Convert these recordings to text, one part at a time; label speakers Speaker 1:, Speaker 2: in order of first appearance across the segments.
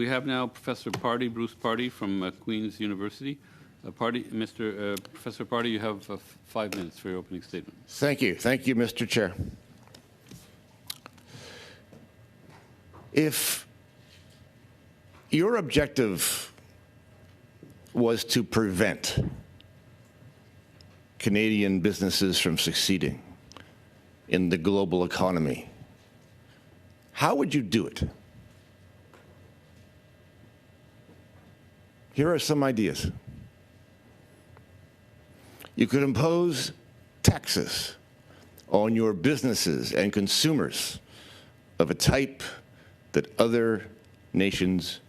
Speaker 1: We have now Professor Pardee, Bruce Pardee from Queen's University. Professor Pardee, you have 5 minutes for your opening statement.
Speaker 2: Thank you. Thank you, Mr. Chair. If your objective was to prevent Canadian businesses from succeeding in the global economy, how would you do it? Here are some ideas. You could impose taxes on your businesses and consumers of a type that other nations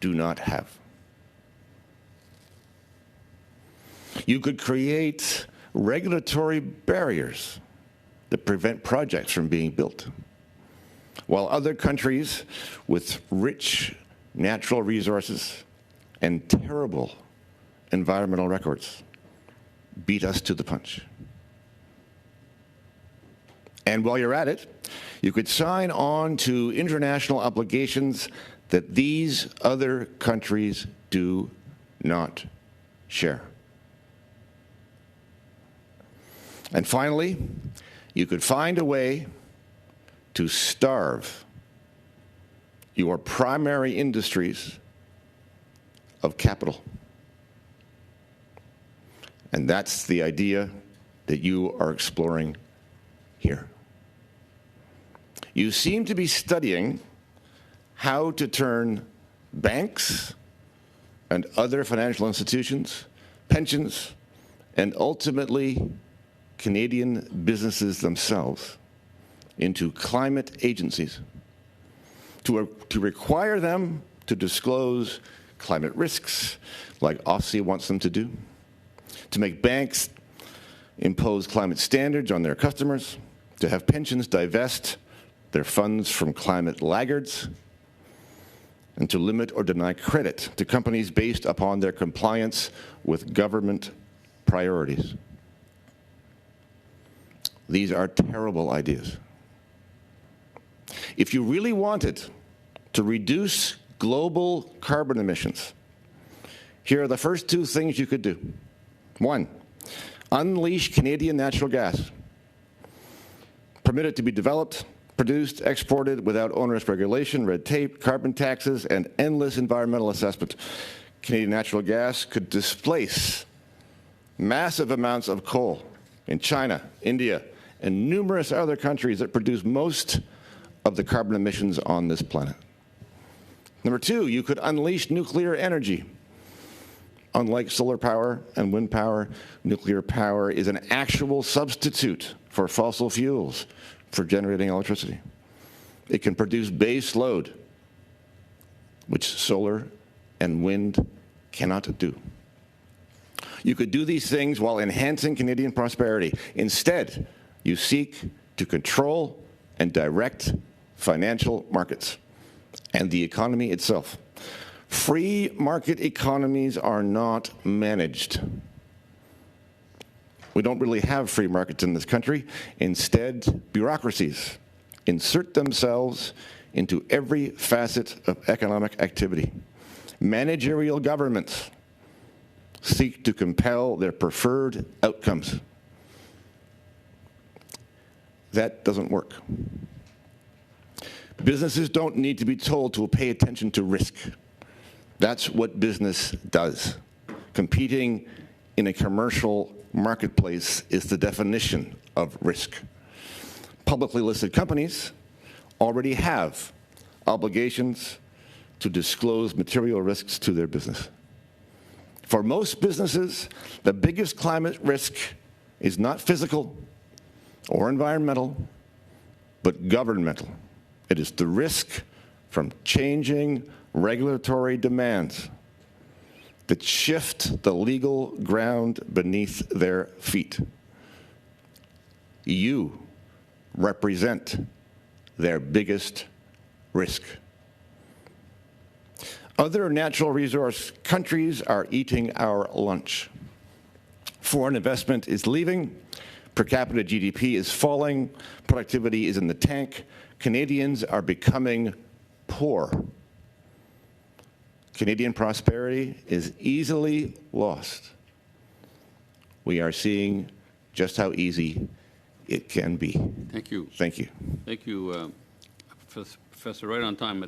Speaker 2: do not have. You could create regulatory barriers that prevent projects from being built, while other countries with rich natural resources and terrible environmental records beat us to the punch. And while you're at it, you could sign on to international obligations that these other countries do not share. And finally, you could find a way to starve your primary industries of capital. And that's the idea that you are exploring here. You seem to be studying how to turn banks and other financial institutions, pensions, and ultimately Canadian businesses themselves into climate agencies, to require them to disclose climate risks like OSCE wants them to do, to make banks impose climate standards on their customers, to have pensions divest their funds from climate laggards, and to limit or deny credit to companies based upon their compliance with government priorities. These are terrible ideas. If you really wanted to reduce global carbon emissions, here are the first 2 things you could do. 1, unleash Canadian natural gas. Permit it to be developed, produced, exported without onerous regulation, red tape, carbon taxes, and endless environmental assessment. Canadian natural gas could displace massive amounts of coal in China, India, and numerous other countries that produce most of the carbon emissions on this planet. Number 2, you could unleash nuclear energy. Unlike solar power and wind power, nuclear power is an actual substitute for fossil fuels for generating electricity. It can produce base load, which solar and wind cannot do. You could do these things while enhancing Canadian prosperity. Instead, you seek to control and direct financial markets and the economy itself. Free market economies are not managed. We don't really have free markets in this country. Instead, bureaucracies insert themselves into every facet of economic activity. Managerial governments seek to compel their preferred outcomes. That doesn't work. Businesses don't need to be told to pay attention to risk. That's what business does. Competing in a commercial marketplace is the definition of risk. Publicly listed companies already have obligations to disclose material risks to their business. For most businesses, the biggest climate risk is not physical or environmental, but governmental. It is the risk from changing regulatory demands that shift the legal ground beneath their feet. You represent their biggest risk. Other natural resource countries are eating our lunch. Foreign investment is leaving, per capita GDP is falling, productivity is in the tank, Canadians are becoming poor. Canadian prosperity is easily lost, we are seeing just how easy it can be.
Speaker 1: Thank you.
Speaker 2: Thank you.
Speaker 1: Thank you, Professor. Right on time.